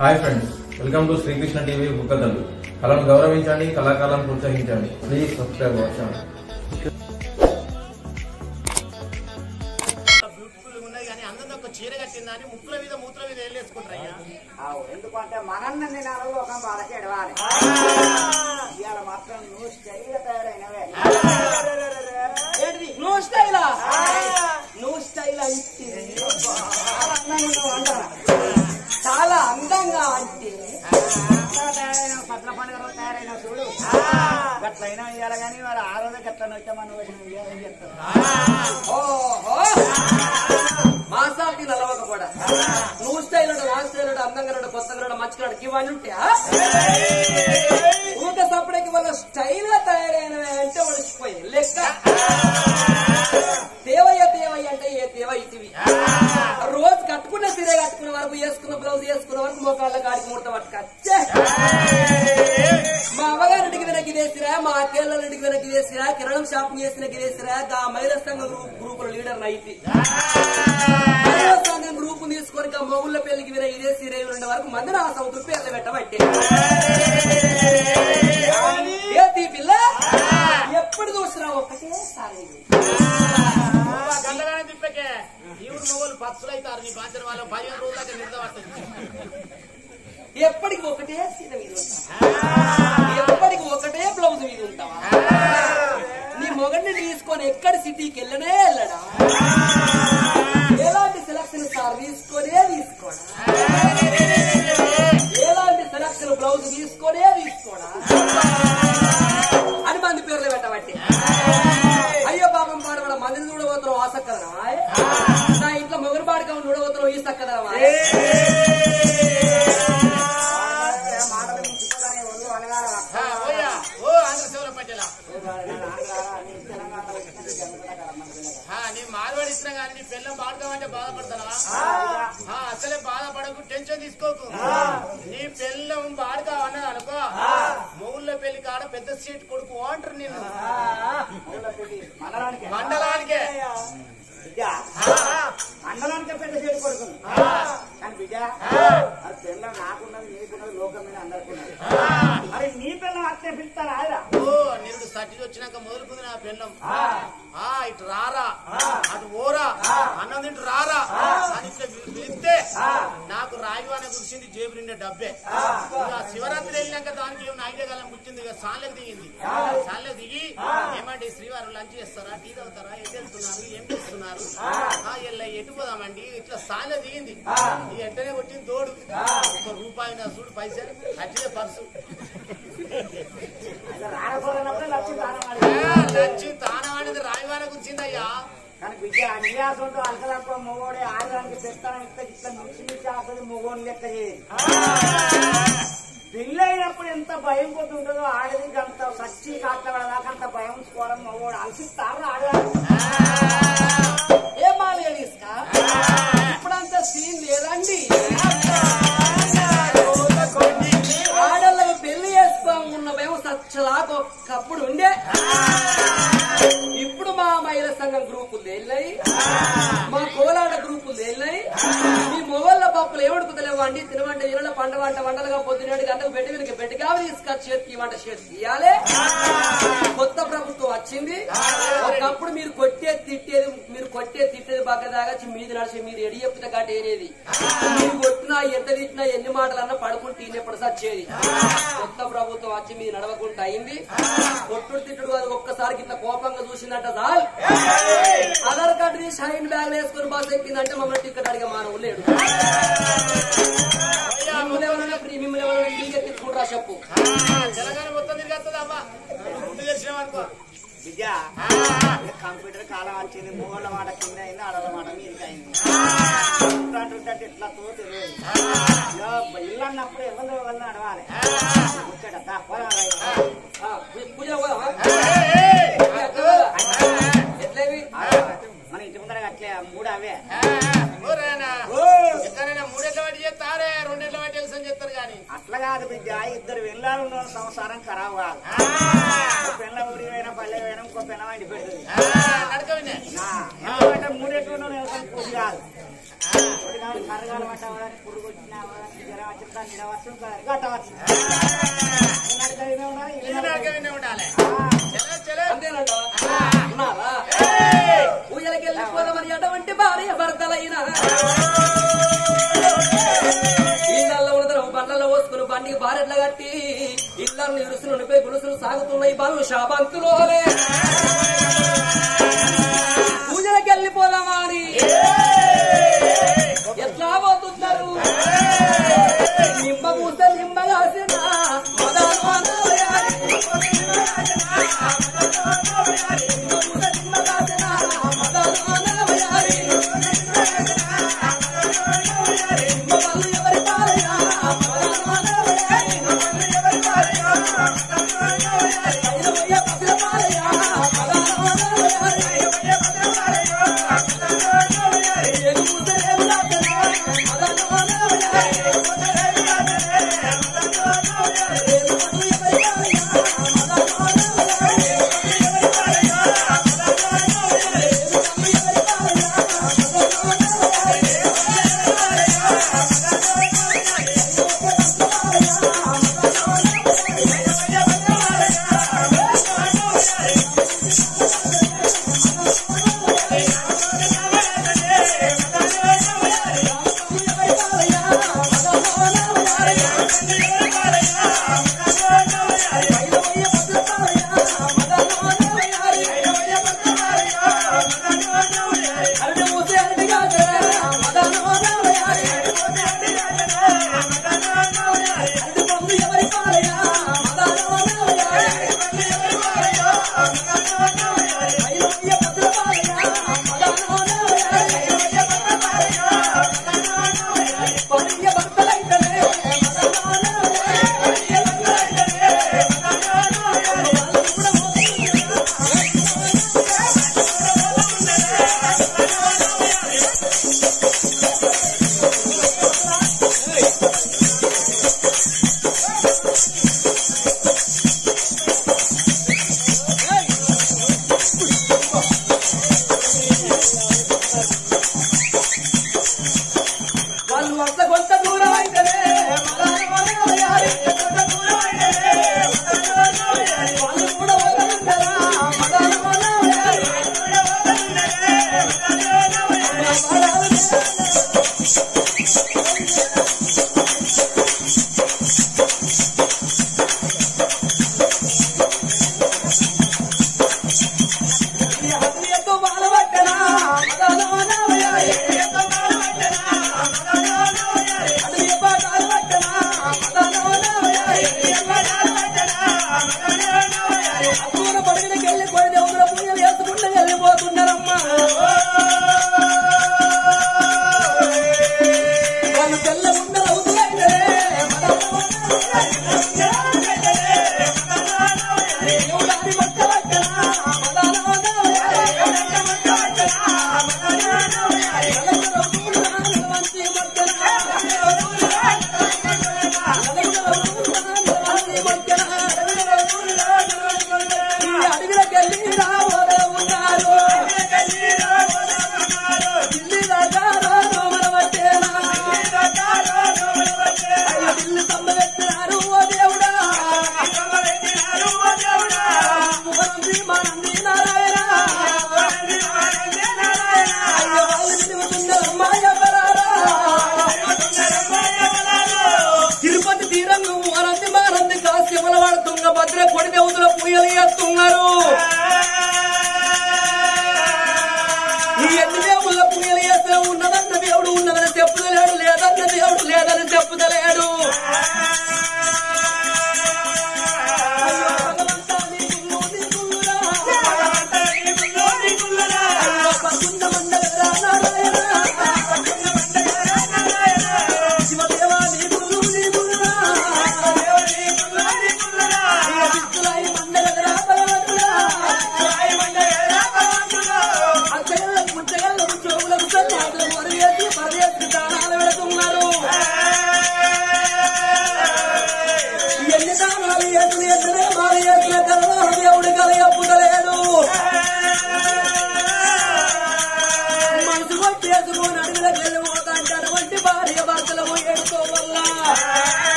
Hi friends, welcome to Srikrishna TV బుక్కదల్లు. కళను గౌరవించండి, కళాకారులను ప్రోత్సహించండి. Please subscribe our channel. చీర కట్టిందని ముక్కుల మీద మూత్ర మీద వెళ్ళేసుకుంటారయ్యా. ఎందుకంటే మనన్న నెలలో ఒక బాధకి ఎడవాలి. ఇవాళ మాత్రం నువ్వు స్టైల్ తయారైనవే. నువ్వు స్టైలా నువ్వు స్టైల్ చాలా అందంగా అంటే తయారైన పట్ల పండుగ తయారైన చూడు. గట్లయినా ఇవ్వాలి కానీ వాడు ఆ రోజు గట్ల వచ్చామని వచ్చిన చెప్తారు. ఓహో మాసాలకి నలవక కూడా నువ్వు స్టైల్ నా స్టైల్ అందంగా కొత్తగా మంచిగా ఇవన్నీ ఉంటాయా? ఊక సప్పుడకి వాళ్ళ స్టైల్ గా తయారైనవి అంటే ఒడిచిపోయి లెక్క. దేవయ్య దేవయ్య అంటే ఏ దేవ ఇటివి రోజు కట్టుకున్న సిరే కట్టుకునే వరకు వేసుకున్న బ్లౌజ్ వేసుకున్న వరకు మోకాళ్ళ గాడికి ముడత పట్టుకొచ్చే. మా అమ్మగారింటికి వెనక్కి వేసిరా, మా అత్తేళ్ళింటికి వెనక్కి వేసిరా, కిరణం షాపింగ్ చేసిన వేసిరా. ఆ మహిళా సంఘం గ్రూపుల లీడర్ అయితే మహిళా సంఘం గ్రూప్ తీసుకొని మొగుళ్ళ పెళ్లికి విన ఇదే సీరే ఉండే వరకు మంది నా సౌతులు పేర్లు పెట్టబట్టే. పిల్ల ఎప్పుడు చూసినా ఒక్కటేసారి గంటగానే తిప్పకే ఈవుడు మొగోళ్ళు పచ్చులు అవుతారు. నీ బాధ్యత వాళ్ళు 15 రోజుల దాకా నిద్ర పడుతుంది. ఎప్పటికి ఒకటే సీర మీద ఉంటావా? ఎప్పటికి ఒకటే బ్లౌజ్ మీద ఉంటావా? నీ మొగడిని తీసుకొని ఎక్కడి సిటీకి వెళ్ళనే వెళ్ళడా? ఎలాంటి సెలక్షన్ సార్ తీసుకోనే తీసుకోడా? ఎలాంటి సెలక్షన్ బ్లౌజ్ తీసుకోనే తీసుకోడా అని మంది పేర్లు పెట్టబట్టి. అయ్యో పాపం పాడబడ మందిని చూడబోతున్నావు ఆ సక్కదనమా? నా ఇంట్లో మొగరు పాడుకొని చూడబోతున్నావు ఈ సక్కదనమా? నీ మార్వాడి ఇచ్చినా కానీ నీ పిల్లం పాడుకోమంటే బాధపడతానా? అసలే బాధపడకు, టెన్షన్ తీసుకోకు. నీ పిల్లం పాడుకోవన్నది అనుకో, మొగుళ్ళ పెళ్లి కాడ పెద్ద సీట్ కొడుకు అంటారు నిన్ను మండలానికే. మండలానికి పెద్ద సీట్ కొడుకుని కానీ బిడ్డ పిల్లలు నాకున్నది నీకున్నది లోకం మీద అందరుకున్నది. మరి నీ పిల్లలు అట్లే పిలుస్తారా? ఓ నిరుడు సర్టికి వచ్చినాక మొదలుకుంది నా పిల్లం. ఇటు రారా అటు ఓరా అన్నం తింటూ రారా అని ఇట్లా పిలిస్తే నాకు రాగివాన కూర్చింది జేబు నిండే డబ్బే. ఇక శివరాత్రి వెళ్ళినాక దానికి ఏమైనా ఐడియాగాలం కూర్చింది. ఇక సాన్లకు దిగింది. సాన్లకు దిగి ఏమంటే శ్రీవారు లంచ్ చేస్తారా, టీ తాగుతారా, ఎటు వెళ్తున్నారు, ఏం చేస్తున్నారు, ఎటు పోదామండి ఇట్లా సాన్లకు దిగింది. ఈ వెంటనే కొట్టింది తోడు. ₹1 నా చూడు పైసలు అట్లే పర్సు లచ్చి తానం అనేది రాయవాన కూర్చిందయ్యా. కానీ బిడ్డ అన్యాసంతో అలకలప్ప మొగోడే ఆడడానికి పెడతాను ఇట్లా ఇట్లా మించి మించి ఆకులు మొగోని లెక్క చేయాలి. పెళ్ళైనప్పుడు ఎంత భయం పోతుంటుందో ఆడది అంత సచ్చి కాట్లదాకా అంత భయం చూసుకోవడం మొగోడు అలసిస్తారు ఆడవాడు. ఏమా లేడీస్కా ఇప్పుడంతా సీన్ లేదండి. ఆడళ్ళకు పెళ్లి చేసుకోమున్న భయం సచ్చలాగా ఒకప్పుడు ఉండే. ఇప్పుడు మా మహిళా సంఘం గ్రూపులు వెళ్ళాయి, మా కోలాడ గ్రూపులు వెళ్ళాయి. మీ మొగళ్ళ పప్పులు ఏమడుకుతలేవు అండి. తినవంట ఇళ్ళ పంట వంట వంటలుగా పొద్దునేడు గంటకు పెట్టి వెనక పెట్టిగా తీసుకొచ్చి చేతికి వంట చేతికి ఇవ్వాలి. కొత్త ప్రభుత్వం వచ్చింది. ఒకప్పుడు మీరు కొట్టే తిట్టేది బాగా తాగచ్చి మీది నడిచి మీరు ఎడి చెప్తే గట్టి ఏనేది. మీరు కొట్టినా ఎంత తిట్టినా ఎన్ని మాటలన్నా పడుకుంటే తినేప్పుడు సచ్చేది. కొత్త ప్రభుత్వం వచ్చి మీరు నడవకుండా అయింది. కొట్టుడు తిట్టుడు అది ఒక్కసారికి ఇట్లా కోపంగా చూసిందంట చాలు ఆధార్ కార్డు షైన్ బ్యాగ్ వేసుకుని బస్ ఎక్కిందంటే మమ్మల్ని టికెట్ అడిగే మానవులు లేడు. మిమ్మల్ని ఎవరైనా ఫ్రీగా తీసుకుంటారా చెప్పు. తెలంగాణ మొత్తం తిరిగేస్తుందమ్మా తెలిసినామనుకో. బిడ్డ కంప్యూటర్ కాలం వచ్చింది. మూగల మాట కింద అయింది, ఆడల మాట మీదకి అయింది. ఉంటే ఎట్లా తో తెలియదు. ఇల్లు అన్నప్పుడు ఎవరిని అడవాలి. పూజ ఎట్లేవి మన ఇంటి ముందర అట్లే 3 అవే ఎక్కడైనా 3 ఎట్ల వాటి చేస్తారే, 2 ఎట్ల వాటి తెలుసు అని చెప్తారు. కానీ అట్లా కాదు బిడ్డ, 2 వెళ్ళాలి ఉన్న సంసారం ఖరాబ్ కాదు. పిల్ల ఊరి పోయినా పల్లె పోయినా ఇంకో పిల్ల వండి పెడుతుంది. 3 ఎట్లు పూజ కాదు. కర్రగాలు పట్టవడానికి పురుగు వచ్చిన జ్వరం వచ్చిన నిడవచ్చు గట్టవచ్చు ఊయలకెళ్ళిపోదామని అటువంటి భార్య భర్తలైనా ఇళ్ళల్లో ఉండదు బండ్లలో పోసుకుని బండికి బారెట్ల కట్టి ఇళ్ళని ఇరుసులు ఉండిపోయి గుడుసులు సాగుతున్నాయి పనులు శాబంతులోనే పూజలకెళ్ళిపోదామా అని ఎట్లా పోతున్నారు నిమ్మ పూస నిమ్మగాసిన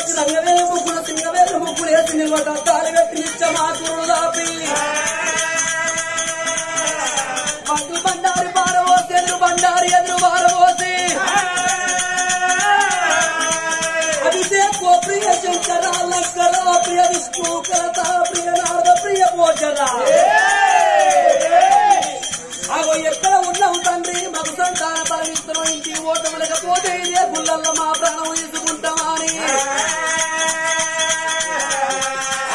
వచ్చి రంగవేలు ముగ్గులు సింగవేలు ముగ్గులు వేసి నిలబడ్డ తాళి కట్టి నిచ్చ మాకులు దాపి మందు బండారి పారబోసి ఎదురు బండారి ఎదురు పారబోసి అభిషేక్ ప్రియ శంకర లంకర ప్రియ విష్ణు కరత ప్రియ నారద ప్రియ భోజన అగో ఎక్కడ ఉన్నావు తండ్రి మాకు సంతాన బలమిస్తున్నాం ఇంటికి ఓటం లేకపోతే ఇదే గుళ్ళల్లో మా ప్రాణం తీసుకుంటామా అని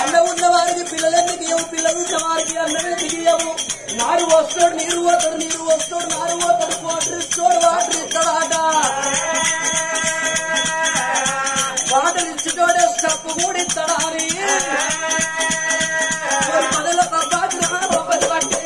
అన్న ఉన్న వారికి పిల్లలెందుకు ఇవ్వవు పిల్లలు వారికి అన్నమెందుకు ఇవ్వవు నారు వస్తాడు నీరు పోతాడు నీరు వస్తాడు నారు పోతాడు వాటర్ ఇస్తాడు వాటర్ ఇస్తాడాట వాటర్ ఇచ్చేటోడే స్టప్పు కూడా ఇస్తాడా అని పనుల పబ్బాటి పట్టే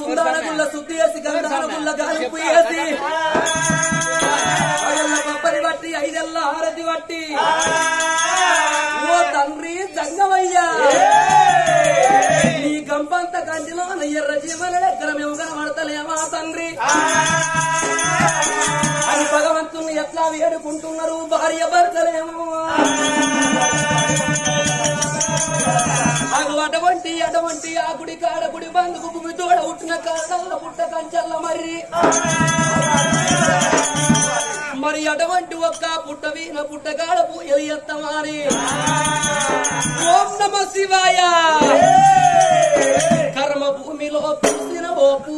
సుందరగుళ్ళ శుద్ధి చేసి గంధారగుళ్ళ గాలింపు వేసి పబ్బని బట్టి ఐదెల్ల హారతి బట్టి ఓ తండ్రి జంగమయ్యా నీ గంపంత కంటిలో ఎర్ర జీవన దగ్గర మేము కనబడతలేమా తండ్రి అని భగవంతుని ఎట్లా వేడుకుంటున్నారు భార్య భర్తలేమో అటువంటి ఆ గుడి కాడ గుడి బంధుకు భూమి తోడ ఉట్టిన కాడల్ల పుట్ట కంచల్ల మరి అటువంటి ఒక్క పుట్ట వీణ పుట్టగాడ పూయలు ఎత్తమాని ఓం నమ శివాయ కర్మ భూమిలో పూసిన ఓపు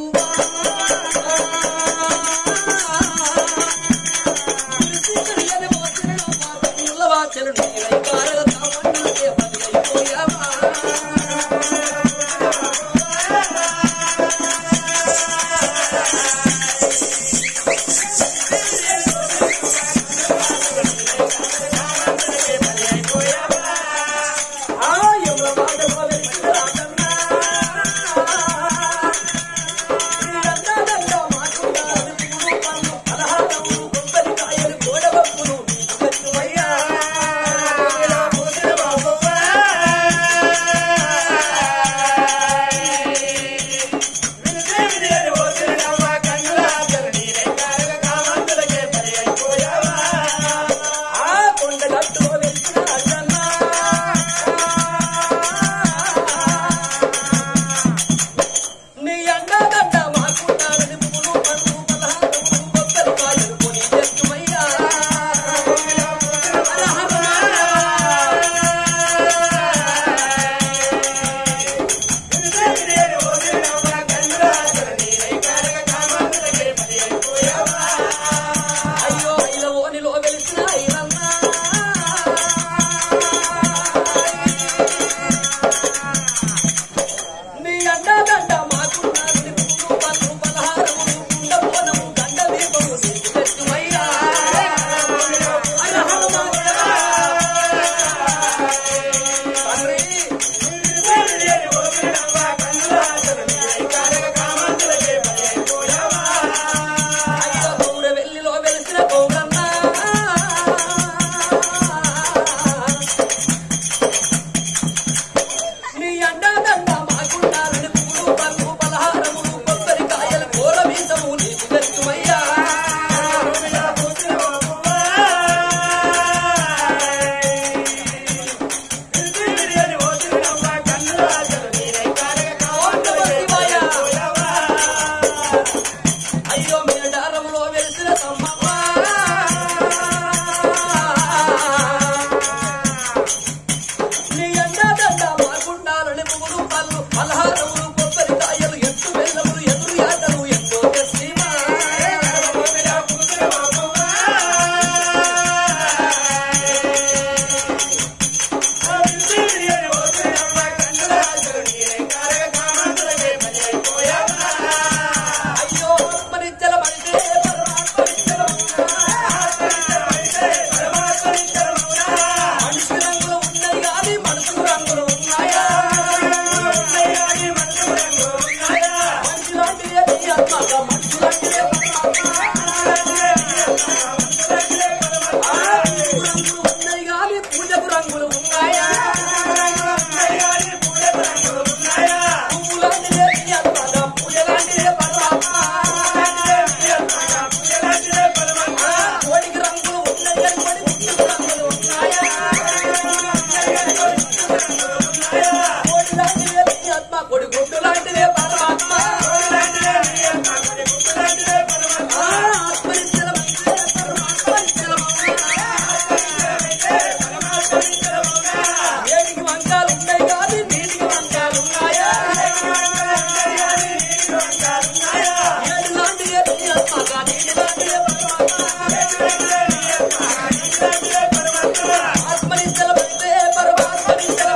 ఆత్మనిష్టలమైతే పరమాత్మనిష్టల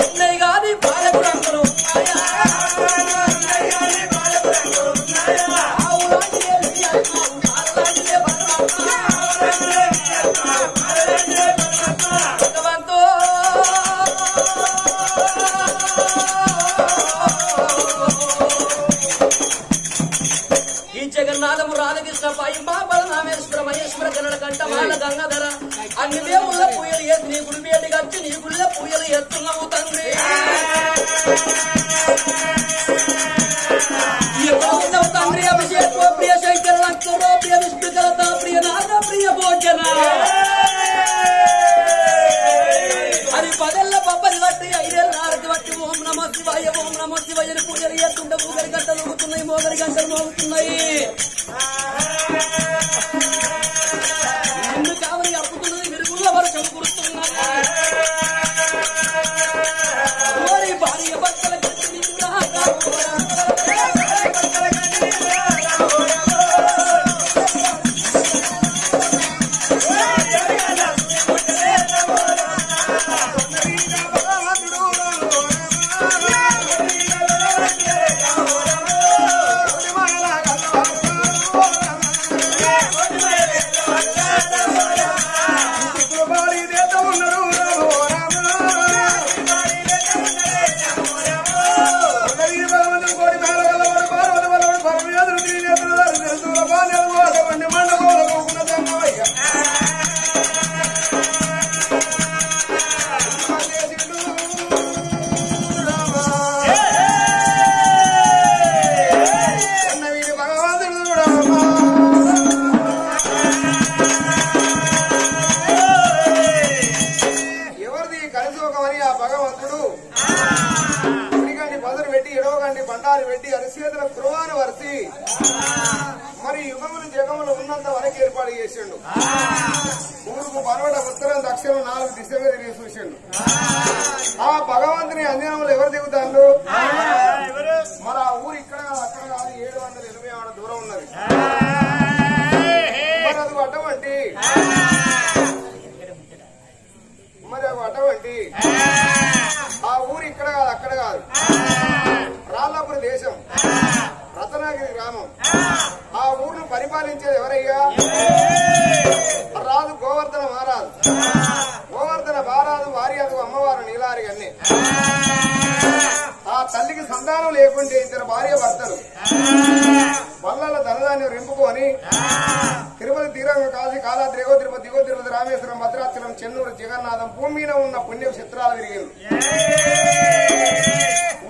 ఉన్నాయి కాదు పాలకుడు అంకులు జగన్నాథము రాధకృష్ణ పైంబా బలరామేశ్వర మహేశ్వర కన్నడ కంట మాల గంగాధర అన్ని దేవుళ్ళ పూయలు ఎత్తి నీ గుడి వేడికి వచ్చి నీ గుళ్ళ పూయలు ఎత్తున్నావు తండ్రి తండ్రి అభిషేకో ప్రియ శంకర లక్ష్మణో ప్రియ విష్ణు కలత ప్రియ నాథ ప్రియ భోజన అది పదెల్ల పబ్బది బట్టి ఐదేళ్ళ నారది బట్టి ఓం నమో శివాయ పూజలు ఎత్తుంటే ఊగరి గంటలు ఊగుతున్నాయి మోగరి గంటలు మోగుతున్నాయి ఎందుకు కావలి అప్పుతున్నది విరుగుల వర్షం కురుస్తున్నది భార్య భర్తల గట్టి మరి యుగములు జగములు ఉన్నంత వరకు ఏర్పాటు చేసిండు. ఊరుకు పర్వత ఉత్తరం దక్షిణం 4 దిశగా తిరిగి చూసిండు. ఆ భగవంతుని అంజనములు ఎవరు దిగుతారు? మరి ఆ ఊరు ఇక్కడ అక్కడ కాదు 780 దూరం ఉన్నది. మరి అది అటువంటి ఆ ఊరు ఇక్కడ కాదు అక్కడ కాదు రాళ్ళపురి దేశం రతనాగిరి గ్రామం. ఆ ఊరును పరిపాలించేది ఎవరయ్యా? రాజు గోవర్ధన మహారాజు. గోవర్ధన మహారాజు వార్యాదు అమ్మవారు నీలారి అన్ని. ఆ తల్లికి సంతానం లేకుంటే 2 భార్య భర్తలు వల్ల ధనధాన్యం రింపుకొని తిరుపతి తీరంగ కాశీ కాలాద్రి ఎగో తిరుపతి దిగో తిరుపతి రామేశ్వరం భద్రాచలం చెన్నూరు జగన్నాథం భూమి మీద ఉన్న పుణ్య చిత్రాలు తిరిగింది.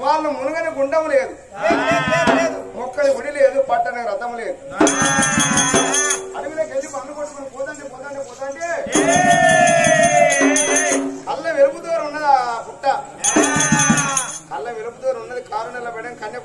వాళ్ళు మునుగని గుండం లేదు, మొక్కని గుడి లేదు, పట్టని రథం లేదు. అడవిలోకి వెళ్ళి పండు కొట్టుకుని పోతంటే కళ్ళ వెలుపు దూరం ఉన్నది. ఆ పుట్ట కళ్ళ వెలుపు దూరం ఉన్నది. 6 నెలల బిడ్డ కన్య